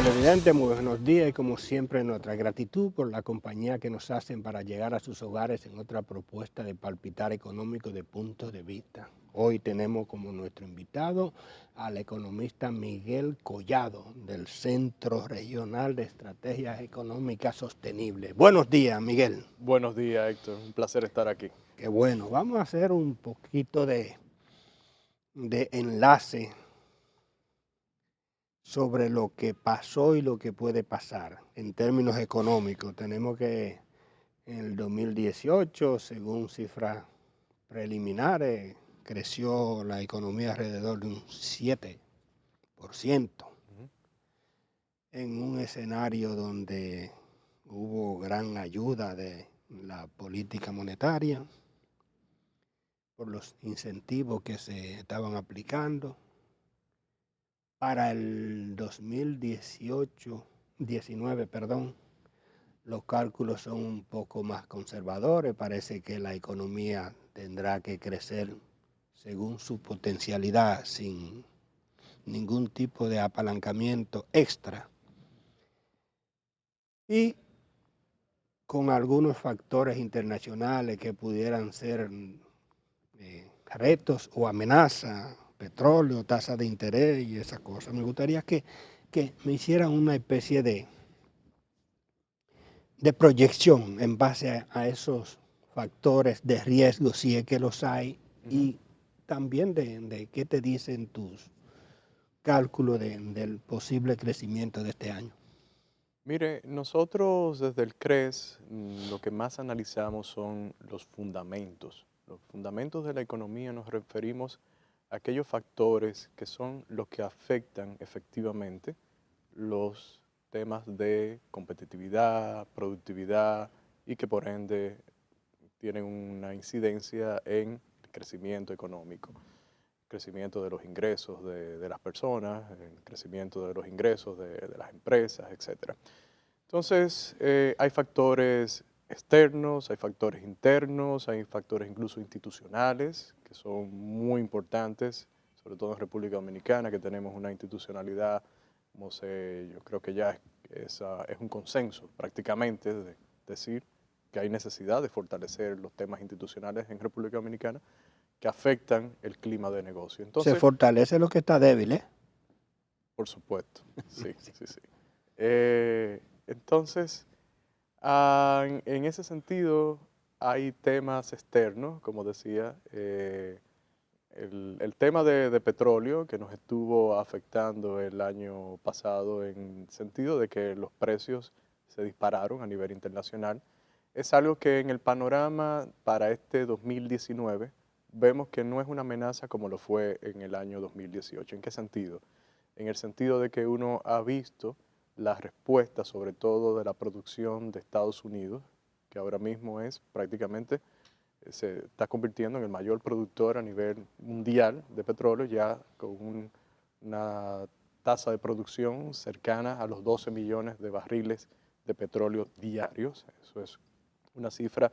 televidentes, muy buenos días y como siempre nuestra gratitud por la compañía que nos hacen para llegar a sus hogares en otra propuesta de palpitar económico de puntos de vista. Hoy tenemos como nuestro invitado al economista Miguel Collado del Centro Regional de Estrategias Económicas Sostenibles. Buenos días, Miguel. Buenos días, Héctor. Un placer estar aquí. Qué bueno, vamos a hacer un poquito de enlace sobre lo que pasó y lo que puede pasar en términos económicos. Tenemos que en el 2018, según cifras preliminares, creció la economía alrededor de un 7%, Ujú. en un escenario donde hubo gran ayuda de la política monetaria por los incentivos que se estaban aplicando. Para el 2019, los cálculos son un poco más conservadores. Parece que la economía tendrá que crecer según su potencialidad, sin ningún tipo de apalancamiento extra y con algunos factores internacionales que pudieran ser retos o amenazas, petróleo, tasa de interés y esas cosas. Me gustaría que me hicieran una especie de proyección en base a esos factores de riesgo, si es que los hay, Ujú. y también de qué te dicen tus cálculos del posible crecimiento de este año. Mire, nosotros desde el CRES lo que más analizamos son los fundamentos. Los fundamentos de la economía nos referimos a aquellos factores que son los que afectan efectivamente los temas de competitividad, productividad y que por ende tienen una incidencia en el crecimiento económico. Crecimiento de los ingresos de las personas, el crecimiento de los ingresos de las empresas, etcétera. Entonces, hay factores externos, hay factores internos, hay factores incluso institucionales que son muy importantes, sobre todo en República Dominicana, que tenemos una institucionalidad, yo creo que ya es un consenso prácticamente de decir que hay necesidad de fortalecer los temas institucionales en República Dominicana que afectan el clima de negocio. Se Entonces, fortalece lo que está débil, ¿eh? por supuesto, sí, sí, sí. Entonces, en ese sentido, hay temas externos, como decía, el tema de petróleo que nos estuvo afectando el año pasado en el sentido de que los precios se dispararon a nivel internacional, es algo que en el panorama para este 2019 vemos que no es una amenaza como lo fue en el año 2018. ¿En qué sentido? En el sentido de que uno ha visto la respuesta, sobre todo de la producción de Estados Unidos, que ahora mismo es prácticamente, se está convirtiendo en el mayor productor a nivel mundial de petróleo, ya con una tasa de producción cercana a los 12 millones de barriles de petróleo diarios. Eso es una cifra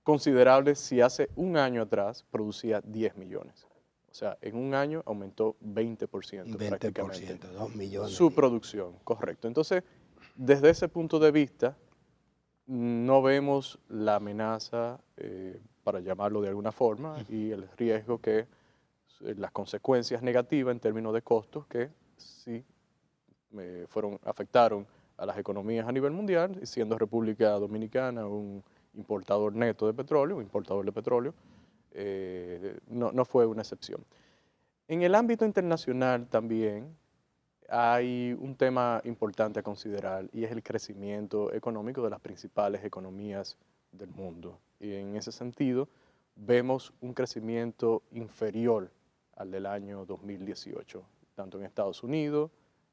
considerable si hace un año atrás producía 10 millones. O sea, en un año aumentó 20% Un veinte por prácticamente ciento, 2 millones. su producción, correcto. Entonces, desde ese punto de vista, no vemos la amenaza, para llamarlo de alguna forma, y el riesgo que las consecuencias negativas en términos de costos que sí afectaron a las economías a nivel mundial, y siendo República Dominicana un importador neto de petróleo, un importador de petróleo, no fue una excepción. En el ámbito internacional también hay un tema importante a considerar y es el crecimiento económico de las principales economías del mundo. Y en ese sentido, vemos un crecimiento inferior al del año 2018, tanto en Estados Unidos,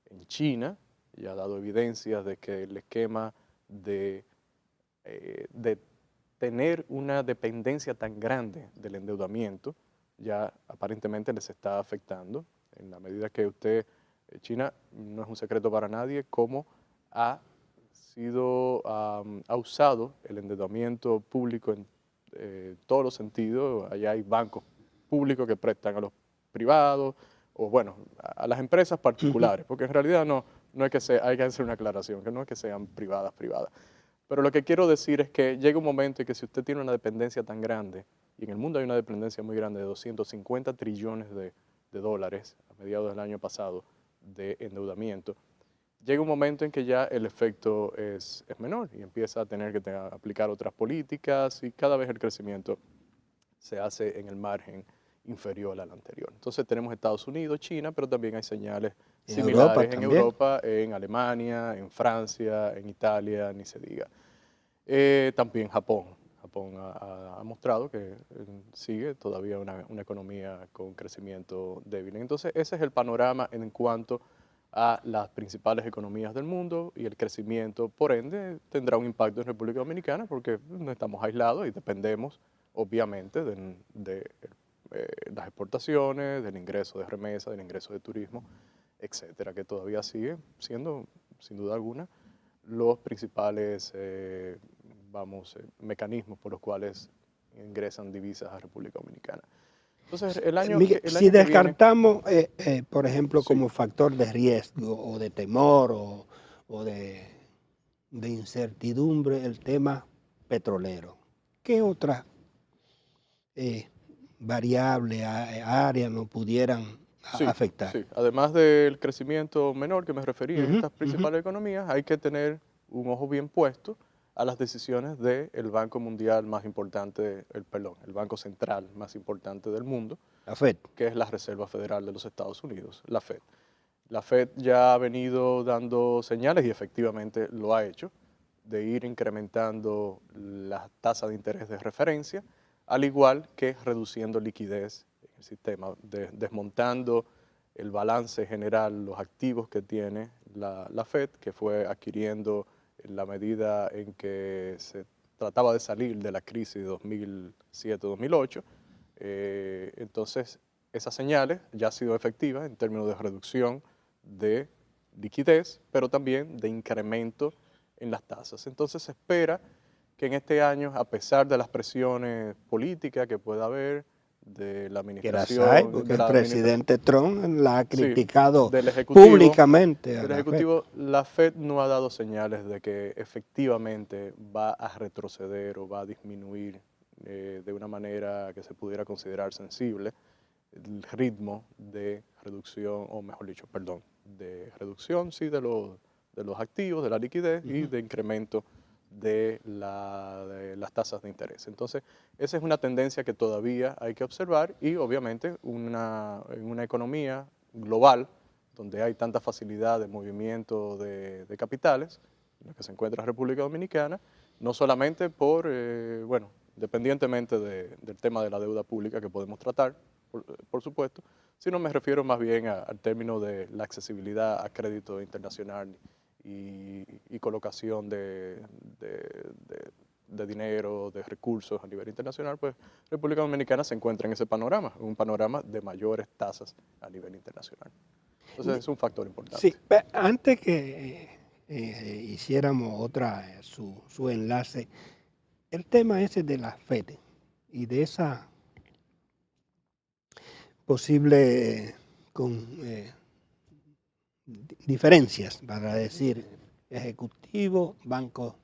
en China, ya ha dado evidencias de que el esquema de tener una dependencia tan grande del endeudamiento ya aparentemente les está afectando en la medida que China no es un secreto para nadie cómo ha ha usado el endeudamiento público en todos los sentidos. Allá hay bancos públicos que prestan a los privados o bueno, a las empresas Ujú. particulares, porque en realidad no es que sea, hay que hacer una aclaración, que no es que sean privadas. Pero lo que quiero decir es que llega un momento en que si usted tiene una dependencia tan grande, y en el mundo hay una dependencia muy grande de 250 trillones de dólares a mediados del año pasado de endeudamiento, llega un momento en que ya el efecto es menor y empieza a tener que aplicar otras políticas y cada vez el crecimiento se hace en el margen inferior al anterior. Entonces tenemos Estados Unidos, China, pero también hay señales En Europa similares en también. Europa, en Alemania, en Francia, en Italia, ni se diga. También Japón. Japón ha mostrado que sigue todavía una economía con crecimiento débil. Entonces ese es el panorama en cuanto a las principales economías del mundo y el crecimiento, por ende, tendrá un impacto en República Dominicana porque no estamos aislados y dependemos, obviamente, de las exportaciones, del ingreso de remesa, del ingreso de turismo, etcétera, que todavía sigue siendo, sin duda alguna, los principales mecanismos por los cuales ingresan divisas a República Dominicana. Entonces, Miguel, el si año que viene, descartamos, por ejemplo, sí, como factor de riesgo o de temor o de incertidumbre el tema petrolero, ¿qué otras variables, áreas nos pudieran sí, afectar? sí. Además del crecimiento menor que me refería en Ujú, estas ujú. principales economías, hay que tener un ojo bien puesto a las decisiones del Banco Mundial más importante, el Banco Central más importante del mundo, La FED. que es la Reserva Federal de los Estados Unidos, la Fed. La Fed ya ha venido dando señales y efectivamente lo ha hecho, de ir incrementando las tasas de interés de referencia, al igual que reduciendo liquidez en el sistema, desmontando el balance general, los activos que tiene la Fed, que fue adquiriendo en la medida en que se trataba de salir de la crisis de 2007-2008. Entonces, esas señales ya han sido efectivas en términos de reducción de liquidez, pero también de incremento en las tasas. Entonces se espera que en este año, a pesar de las presiones políticas que pueda haber, de la Que las hay, administración, porque el presidente Trump la ha sí, criticado del Ejecutivo, públicamente a la FED. la Fed no ha dado señales de que efectivamente va a retroceder o va a disminuir de una manera que se pudiera considerar sensible el ritmo de reducción, o mejor dicho, perdón, de reducción, sí, de los activos, de la liquidez y de incremento de las tasas de interés. Entonces, esa es una tendencia que todavía hay que observar y obviamente en una economía global donde hay tanta facilidad de movimiento de capitales, en la que se encuentra la República Dominicana, no solamente bueno, independientemente del tema de la deuda pública que podemos tratar, por supuesto, sino me refiero más bien al término de la accesibilidad a crédito internacional y colocación de dinero, de recursos a nivel internacional, pues República Dominicana se encuentra en ese panorama, un panorama de mayores tasas a nivel internacional. Entonces es un factor importante. Sí, antes que hiciéramos su enlace, el tema ese de la FED y de esa posible con diferencias, para decir, Ejecutivo, Banco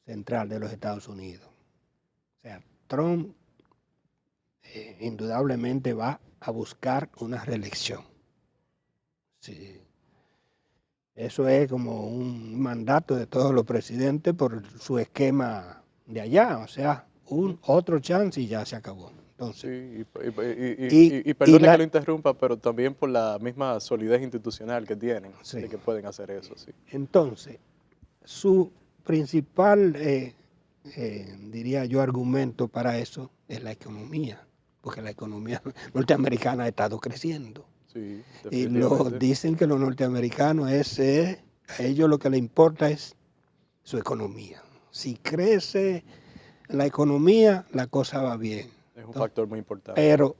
Central de los Estados Unidos. O sea, Trump indudablemente va a buscar una reelección. Sí. Eso es como un mandato de todos los presidentes por su esquema de allá, o sea, otro chance y ya se acabó. Entonces, Sí, y, y y perdone que la, lo interrumpa, pero también por la misma solidez institucional que tienen, sí. de que pueden hacer eso, sí. Entonces, su principal, diría yo, argumento para eso es la economía, porque la economía norteamericana ha estado creciendo. Sí, Y definitivamente. dicen que los norteamericanos a ellos lo que les importa es su economía. Si crece la economía, la cosa va bien. Es un Entonces, factor muy importante. pero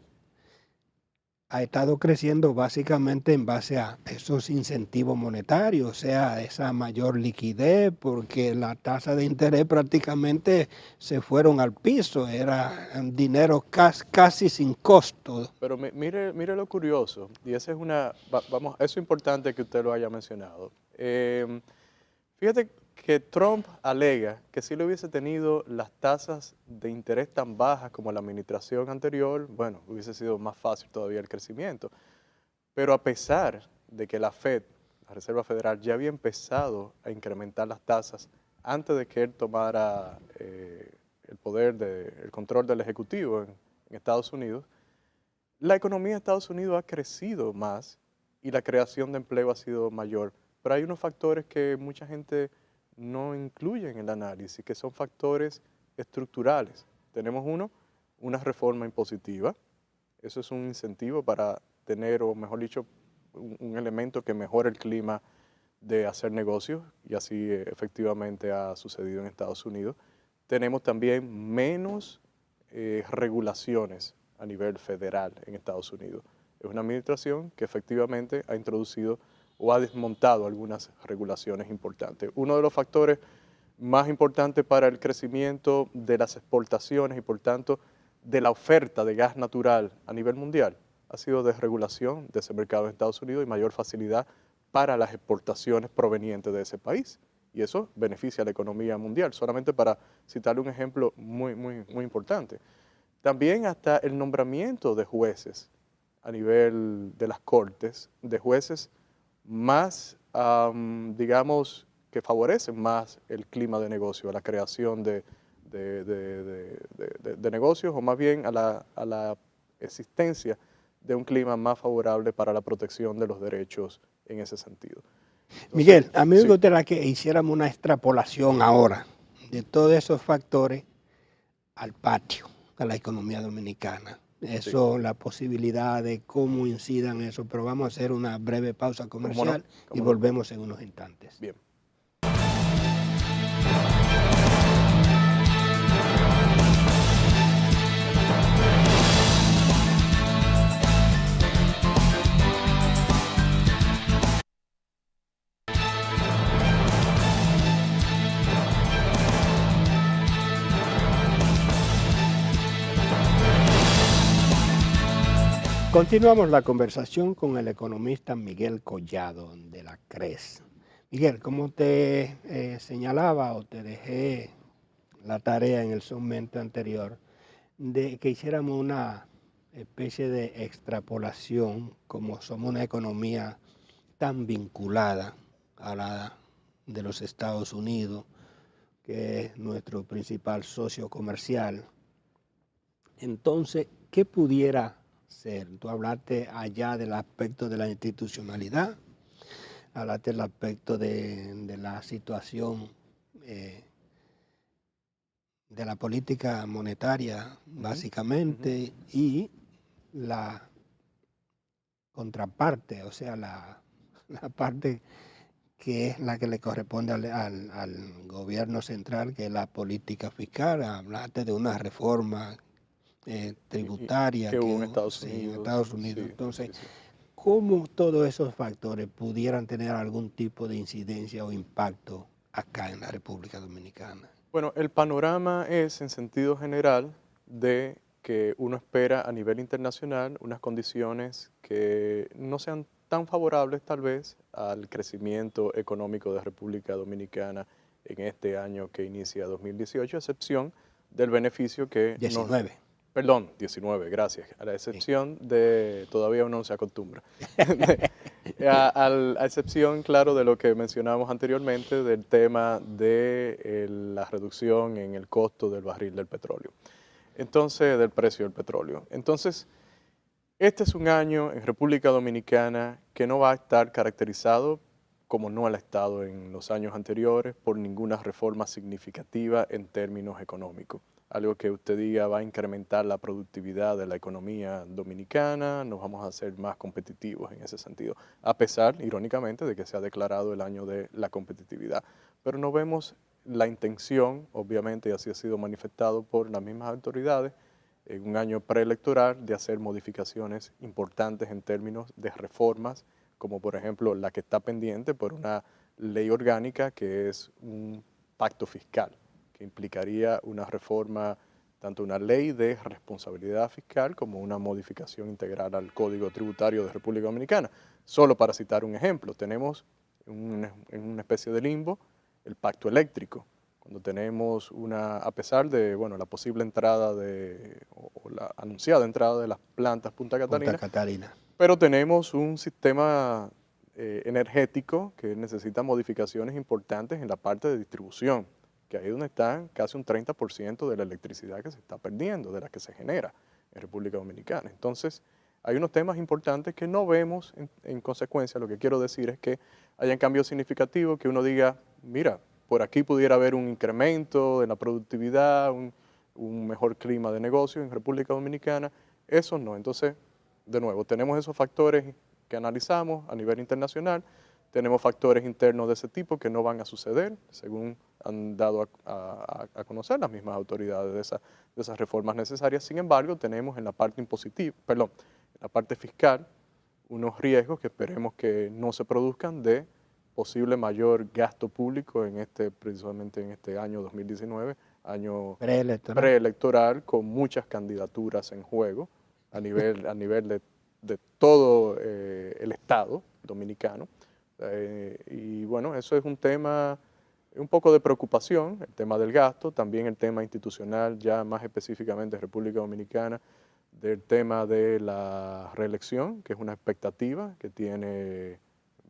ha estado creciendo básicamente en base a esos incentivos monetarios, o sea, esa mayor liquidez, porque la tasa de interés prácticamente se fueron al piso, era dinero casi sin costo. Pero mire lo curioso, y esa es vamos, eso es importante que usted lo haya mencionado. Fíjate que Trump alega que si le hubiese tenido las tasas de interés tan bajas como la administración anterior, bueno, hubiese sido más fácil todavía el crecimiento. Pero a pesar de que la Fed, la Reserva Federal, ya había empezado a incrementar las tasas antes de que él tomara el el control del Ejecutivo en Estados Unidos, la economía de Estados Unidos ha crecido más y la creación de empleo ha sido mayor. Pero hay unos factores que mucha gente no incluye en el análisis, que son factores estructurales. Tenemos una reforma impositiva. Eso es un incentivo para tener, o mejor dicho, un elemento que mejore el clima de hacer negocios, y así efectivamente ha sucedido en Estados Unidos. Tenemos también menos regulaciones a nivel federal en Estados Unidos. Es una administración que efectivamente ha introducido o ha desmontado algunas regulaciones importantes. Uno de los factores más importantes para el crecimiento de las exportaciones y por tanto de la oferta de gas natural a nivel mundial ha sido desregulación de ese mercado en Estados Unidos y mayor facilidad para las exportaciones provenientes de ese país. Y eso beneficia a la economía mundial, solamente para citarle un ejemplo muy importante. También hasta el nombramiento de jueces a nivel de las cortes, de jueces más, digamos, que favorecen más el clima de negocio, a la creación de negocios, o más bien a la existencia de un clima más favorable para la protección de los derechos en ese sentido. Entonces, Miguel, a mí me sí, gustaría que hiciéramos una extrapolación ahora de todos esos factores al patio, a la economía dominicana. sí, Eso, la posibilidad de cómo incidan eso, pero vamos a hacer una breve pausa cómo no, comercial y cómo no. volvemos en unos instantes. Bien. Continuamos la conversación con el economista Miguel Collado de la CRES. Miguel, como te señalaba o te dejé la tarea en el segmento anterior, de que hiciéramos una especie de extrapolación, como somos una economía tan vinculada a la de los Estados Unidos, que es nuestro principal socio comercial. Entonces, ¿qué pudiera ser? Tú hablaste allá del aspecto de la institucionalidad, hablaste del aspecto de la situación eh, de la política monetaria, básicamente, y la contraparte, o sea, la parte que es la que le corresponde al gobierno central, que es la política fiscal. Hablaste de una reforma tributaria Que hubo en que Estados sí, en Unidos, Estados Unidos. sí, Entonces, sí, sí. ¿cómo todos esos factores pudieran tener algún tipo de incidencia o impacto acá en la República Dominicana? Bueno, el panorama es en sentido general de que uno espera a nivel internacional unas condiciones que no sean tan favorables tal vez al crecimiento económico de República Dominicana en este año que inicia 2018, a excepción del beneficio que nos... 19. Perdón, 19, gracias. A la Sí. excepción de, todavía uno no se acostumbra, a excepción, claro, de lo que mencionábamos anteriormente, del tema de la reducción en el costo del barril del petróleo. Entonces, del precio del petróleo. Entonces, este es un año en República Dominicana que no va a estar caracterizado, como no lo ha estado en los años anteriores, por ninguna reforma significativa en términos económicos. Algo que usted diga va a incrementar la productividad de la economía dominicana, nos vamos a hacer más competitivos en ese sentido, a pesar, irónicamente, de que se ha declarado el año de la competitividad. Pero no vemos la intención, obviamente, y así ha sido manifestado por las mismas autoridades, en un año preelectoral, de hacer modificaciones importantes en términos de reformas, como por ejemplo la que está pendiente por una ley orgánica que es un pacto fiscal, que implicaría una reforma, tanto una ley de responsabilidad fiscal como una modificación integral al Código Tributario de República Dominicana. Solo para citar un ejemplo, tenemos en una especie de limbo el pacto eléctrico, cuando tenemos a pesar de, bueno, la posible entrada o la anunciada entrada de las plantas Punta Punta Catalina, Catalina. pero tenemos un sistema energético que necesita modificaciones importantes en la parte de distribución, que ahí es donde está casi un 30% de la electricidad que se está perdiendo, de la que se genera en República Dominicana. Entonces, hay unos temas importantes que no vemos en consecuencia. Lo que quiero decir es que hayan cambios significativos, que uno diga, mira, por aquí pudiera haber un incremento en la productividad, un mejor clima de negocio en República Dominicana. Eso no. Entonces, de nuevo, tenemos esos factores que analizamos a nivel internacional, tenemos factores internos de ese tipo que no van a suceder, según han dado a conocer las mismas autoridades de esas reformas necesarias. Sin embargo, tenemos en la parte impositiva, perdón, en la parte fiscal, unos riesgos que esperemos que no se produzcan de posible mayor gasto público precisamente en este año 2019, año Preelectoral. preelectoral, con muchas candidaturas en juego a nivel de todo el Estado dominicano. Y bueno, eso es un tema, un poco de preocupación, el tema del gasto, también el tema institucional, ya más específicamente en República Dominicana, del tema de la reelección, que es una expectativa que tiene,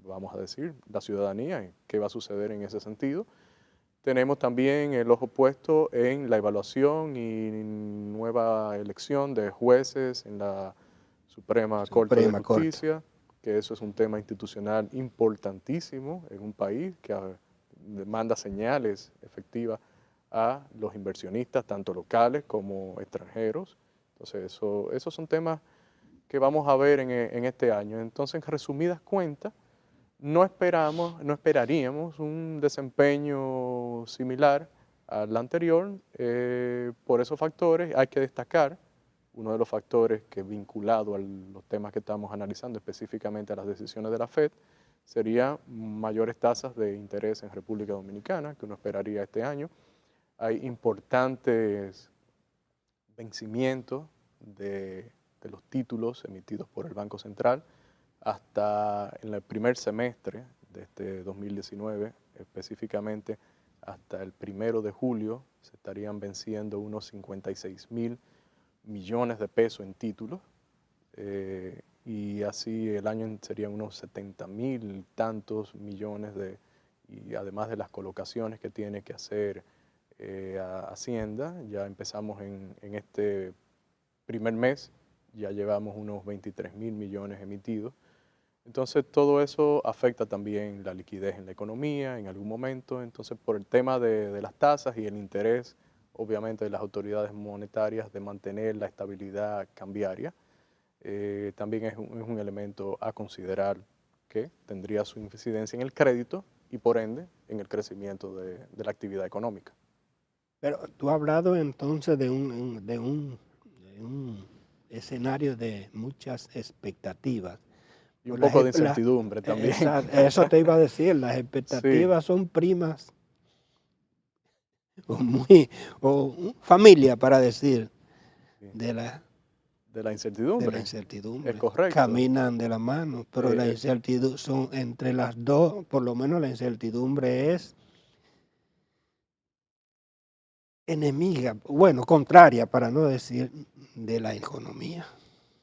vamos a decir, la ciudadanía, en qué va a suceder en ese sentido. Tenemos también el ojo puesto en la evaluación y nueva elección de jueces en la Suprema Corte de Justicia, que eso es un tema institucional importantísimo en un país que manda señales efectivas a los inversionistas, tanto locales como extranjeros. Entonces, esos son temas que vamos a ver en este año. Entonces, en resumidas cuentas, no esperaríamos un desempeño similar al anterior. Por esos factores hay que destacar uno de los factores que vinculado a los temas que estamos analizando, específicamente a las decisiones de la FED, sería mayores tasas de interés en República Dominicana, que uno esperaría este año. Hay importantes vencimientos de los títulos emitidos por el Banco Central hasta en el primer semestre de este 2019, específicamente hasta el 1 de julio, se estarían venciendo unos 56.000 millones de pesos en títulos, y así el año serían unos 70.000 tantos millones y además de las colocaciones que tiene que hacer Hacienda. Ya empezamos en este primer mes, ya llevamos unos 23.000 millones emitidos. Entonces todo eso afecta también la liquidez en la economía en algún momento. Entonces por el tema de las tasas y el interés, obviamente, de las autoridades monetarias de mantener la estabilidad cambiaria, también es un elemento a considerar que tendría su incidencia en el crédito y por ende en el crecimiento de la actividad económica. Pero tú has hablado entonces de un escenario de muchas expectativas. Y un poco de incertidumbre también. Eso te iba a decir, las expectativas Sí. son primas o familia, para decir, Sí. de la De la incertidumbre. Es incertidumbre. correcto. Caminan de la mano, pero la incertidumbre son entre las dos, por lo menos la incertidumbre es enemiga, bueno, contraria, para no decir, de la economía.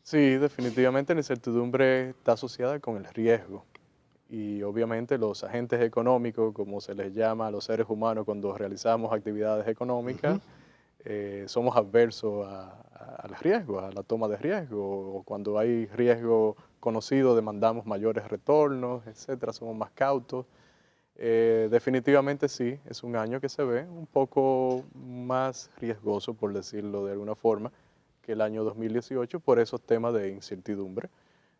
Sí, definitivamente la incertidumbre está asociada con el riesgo. Y obviamente los agentes económicos, como se les llama a los seres humanos cuando realizamos actividades económicas, somos adversos al riesgo, a la toma de riesgo. O cuando hay riesgo conocido, demandamos mayores retornos, etcétera, somos más cautos. Definitivamente sí, es un año que se ve un poco más riesgoso, por decirlo de alguna forma, que el año 2018 por esos temas de incertidumbre,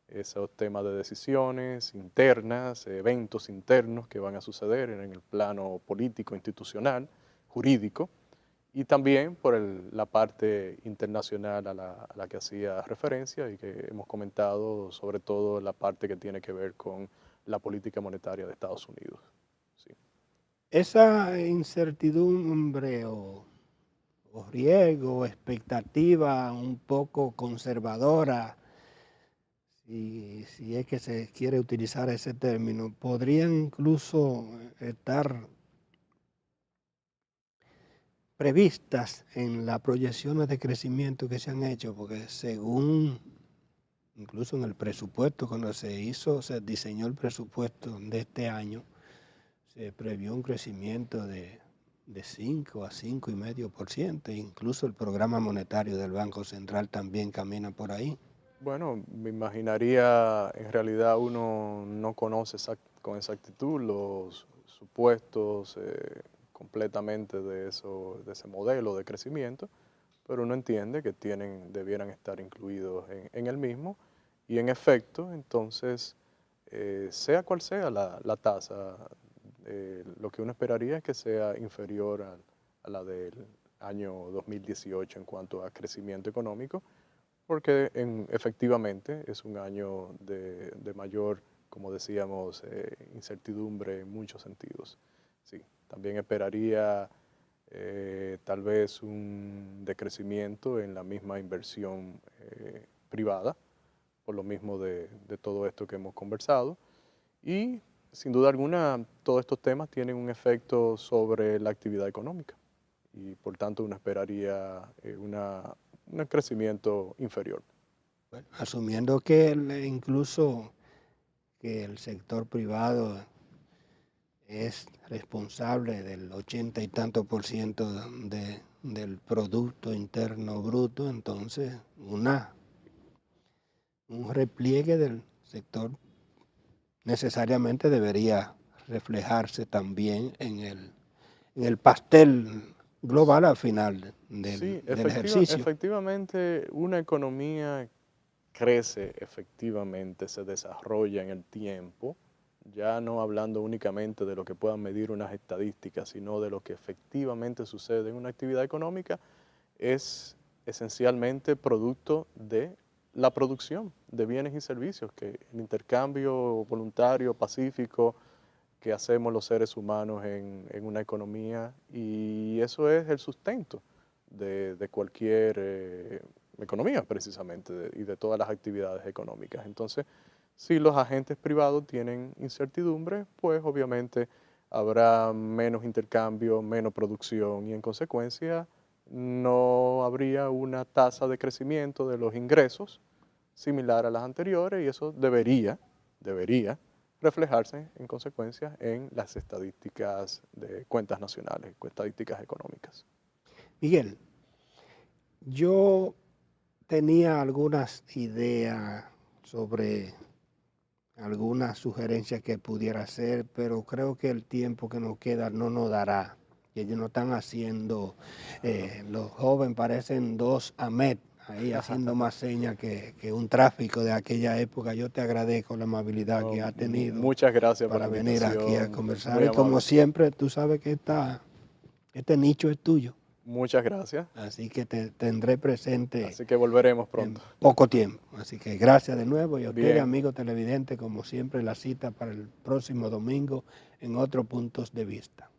esos temas de decisiones internas, eventos internos que van a suceder en el plano político, institucional, jurídico, Y también por la parte internacional a la que hacía referencia y que hemos comentado, sobre todo la parte que tiene que ver con la política monetaria de Estados Unidos. Sí. Esa incertidumbre o riesgo, expectativa un poco conservadora, si es que se quiere utilizar ese término, podrían incluso estar previstas en las proyecciones de crecimiento que se han hecho, porque según incluso en el presupuesto, cuando se diseñó el presupuesto de este año, se previó un crecimiento de 5 a 5,5%, incluso el programa monetario del Banco Central también camina por ahí. Bueno, me imaginaría, en realidad uno no conoce con exactitud los supuestos completamente de eso, de ese modelo de crecimiento, pero uno entiende que debieran estar incluidos en el mismo y en efecto, entonces, sea cual sea la tasa, lo que uno esperaría es que sea inferior a la del año 2018 en cuanto a crecimiento económico, porque efectivamente es un año de mayor, como decíamos, incertidumbre en muchos sentidos. Sí, también esperaría tal vez un decrecimiento en la misma inversión privada, por lo mismo de todo esto que hemos conversado. Y sin duda alguna, todos estos temas tienen un efecto sobre la actividad económica y por tanto uno esperaría un crecimiento inferior. Bueno, asumiendo que incluso que el sector privado es responsable del 80 y tanto por ciento del Producto Interno Bruto, entonces un repliegue del sector necesariamente debería reflejarse también en el pastel global al final Sí, del ejercicio. efectivamente, una economía crece efectivamente, se desarrolla en el tiempo, ya no hablando únicamente de lo que puedan medir unas estadísticas, sino de lo que efectivamente sucede en una actividad económica, es esencialmente producto de la producción de bienes y servicios, que el intercambio voluntario, pacífico, que hacemos los seres humanos en una economía, y eso es el sustento de cualquier economía precisamente y de todas las actividades económicas. Entonces, si los agentes privados tienen incertidumbre, pues obviamente habrá menos intercambio, menos producción y en consecuencia no habría una tasa de crecimiento de los ingresos similar a las anteriores y eso debería reflejarse en consecuencia en las estadísticas de cuentas nacionales, estadísticas económicas. Miguel, yo tenía algunas ideas sobre algunas sugerencias que pudiera hacer, pero creo que el tiempo que nos queda no nos dará. Y ellos no están haciendo, los jóvenes parecen dos Ahmed, ahí haciendo más señas que un tráfico de aquella época. Yo te agradezco la amabilidad No, que has tenido muchas gracias por la para venir aquí a invitación, conversar. muy Y como amable. siempre, tú sabes que este nicho es tuyo, Muchas gracias, así que te tendré presente así que volveremos en pronto. poco tiempo. Así que gracias de nuevo y a ustedes, Bien. amigos televidentes, como siempre, la cita para el próximo domingo en otros puntos de vista.